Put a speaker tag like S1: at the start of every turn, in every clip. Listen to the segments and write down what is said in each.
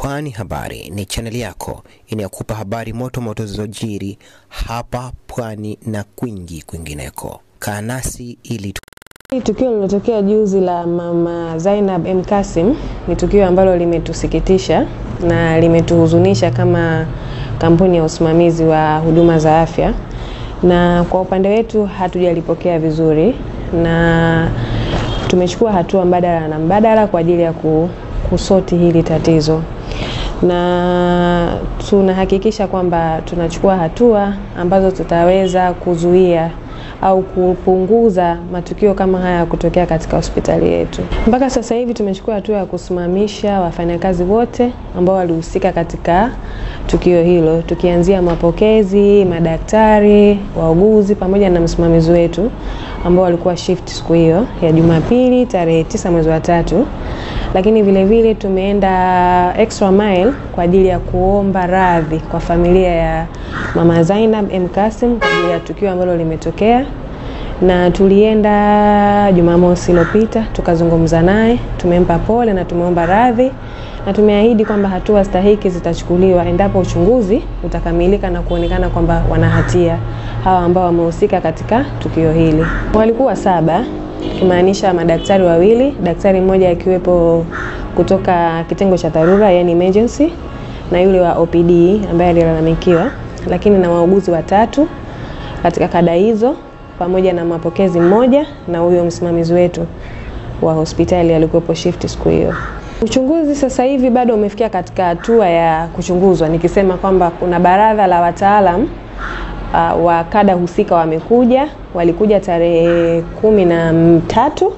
S1: Pwani Habari ni channel yako inayokupa habari moto moto zilizojiri hapa Pwani na kwingineko. Kaa nasi ili
S2: tukio lilotokea juzi la Mama Zainab M. Kassim ni tukio ambalo limetusikitisha na limetuhuzunisha kama kampuni ya usimamizi wa huduma za afya, na kwa upande wetu hatujalipokea vizuri na tumechukua hatua mbadala kwa ajili ya kusoti hili tatizo, na tunahakikisha kwamba tunachukua hatua ambazo tutaweza kuzuia au kupunguza matukio kama haya kutokea katika hospitali yetu. Mpaka sasa hivi tumechukua hatua ya kusimamisha wafanyakazi wote ambao walihusika katika tukio hilo, tukianzia mapokezi, madaktari, wauguzi pamoja na msimamizi wetu ambao walikuwa shift siku hiyo ya Jumapili tarehe 9 mwezi wa 3. Lakini vile vile tumeenda extra mile kwa ajili ya kuomba radhi kwa familia ya Mama Zainab M. Kassim kwa ajili ya tukio ambalo limetokea, na tulienda Jumamosi iliyopita tukazungumza naye, tumempa pole na tumeomba radhi, na tumeahidi kwamba hatua stahiki zitachukuliwa endapo uchunguzi utakamilika na kuonekana kwamba wana hatia hawa ambao wamehusika katika tukio hili. Walikuwa 7, kimaanisha madaktari 2, daktari mmoja akiwepo kutoka kitengo cha dharura yani emergency, na yule wa OPD ambaye alilalamikiwa, lakini na wauguzi 3 katika kada hizo, pamoja na mapokezi 1 na huyo msimamizi wetu wa hospitali alikuwepo shift siku hiyo. Uchunguzi sasa hivi bado umefikia katika hatua ya kuchunguzwa, nikisema kwamba kuna baraza la wataalam wa kada husika walikuja tarehe 13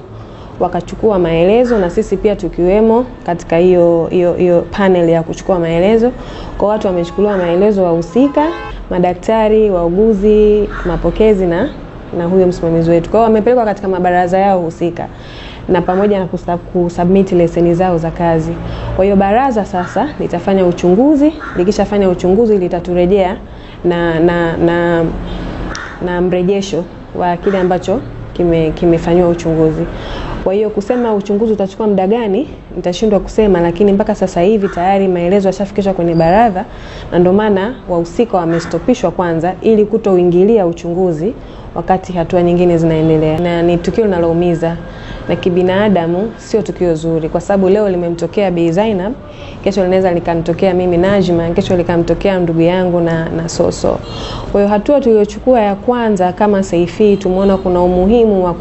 S2: wakachukua maelezo, na sisi pia tukiwemo katika hiyo panel ya kuchukua maelezo. Kwa watu wamechukuliwa maelezo wahusika, madaktari, wauguzi, mapokezi na huyo msimamizi wetu. Kwa hiyo wamepelekwa katika mabaraza yao husika na pamoja na kusubmit leseni zao za kazi. Kwa hiyo baraza sasa litafanya uchunguzi, likishafanya uchunguzi litaturejea na mrejesho wa kile ambacho kimefanywa uchunguzi. Kwa hiyo kusema uchunguzi utachukua muda gani nitashindwa kusema, lakini mpaka sasa hivi tayari maelezo yashafikishwa kwenye baraza, na ndio maana wahusika wamestopishwa kwanza ili kutoingilia uchunguzi wakati hatua nyingine zinaendelea. Na ni tukio linalomuumiza, na kibinadamu sio tukio zuri, kwa sababu leo limemtokea Bi Zainab, kesho linaweza likanitokea mimi Najma, kesho likamtokea ndugu yangu na Soso. Kwa hiyo hatua tuliyochukua ya kwanza kama Saifi, tumeona kuna umuhimu wa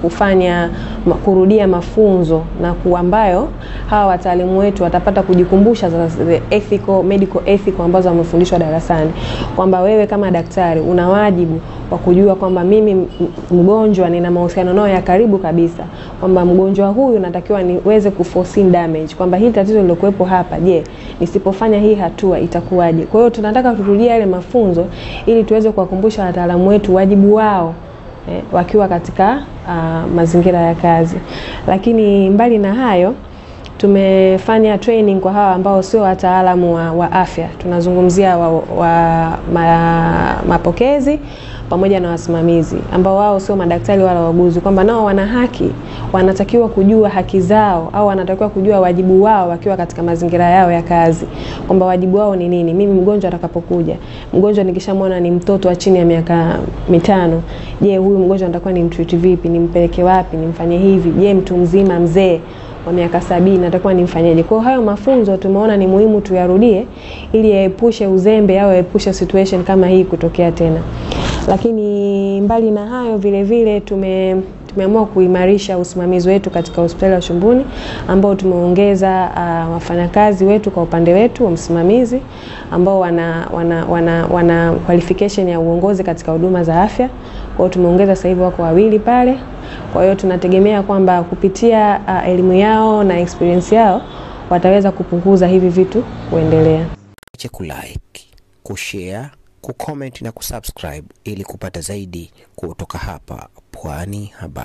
S2: kurudia mafunzo na ambayo hawa wataalamu wetu watapata kujikumbusha za medical ethics ambazo wamefundishwa darasani, kwamba wewe kama daktari una wajibu wa kujua kwamba mimi mgonjwa nina mahusiano nao ya karibu kabisa, kwamba mgonjwa huyu natakiwa niweze kuforesee damage, kwamba hili tatizo lilokuepo hapa, je, nisipofanya hii hatua itakuwaje? Kwa hiyo tunataka kurudia yale mafunzo ili tuweze kuwakumbusha wataalamu wetu wajibu wao wakiwa katika mazingira ya kazi. Lakini mbali na hayo, tumefanya training kwa hawa ambao sio wataalamu wa afya. Tunazungumzia mapokezi pamoja na wasimamizi ambao wao sio madaktari wala wauguzi, kwamba nao wana haki, wanatakiwa kujua haki zao au wanatakiwa kujua wajibu wao wakiwa katika mazingira yao ya kazi, kwamba wajibu wao ni nini. Mimi mgonjwa atakapokuja, mgonjwa nikishamwona ni mtoto wa chini ya miaka 5, je, huyu mgonjwa natakuwa nimtreat vipi, nimpeleke wapi, nimfanye hivi? Je, mtu mzima mzee wa miaka 70 natakuwa nimfanyaje? Kwa hayo mafunzo tumeona ni muhimu tuyarudie ili yaepushe uzembe au yaepushe situation kama hii kutokea tena. Lakini mbali na hayo vile vile tumeamua kuimarisha usimamizi wetu katika hospitali ya Shumbuni, ambao tumeongeza wafanyakazi wetu kwa upande wetu wa msimamizi ambao wana qualification ya uongozi katika huduma za afya. Kwa hiyo tumeongeza sasa hivi wako 2 pale. Kwa hiyo tunategemea kwamba kupitia elimu yao na experience yao wataweza kupunguza hivi vitu kuendelea.
S1: Acha kulike, kushare, kucomment na kusubscribe ili kupata zaidi kutoka hapa Pwani Habari.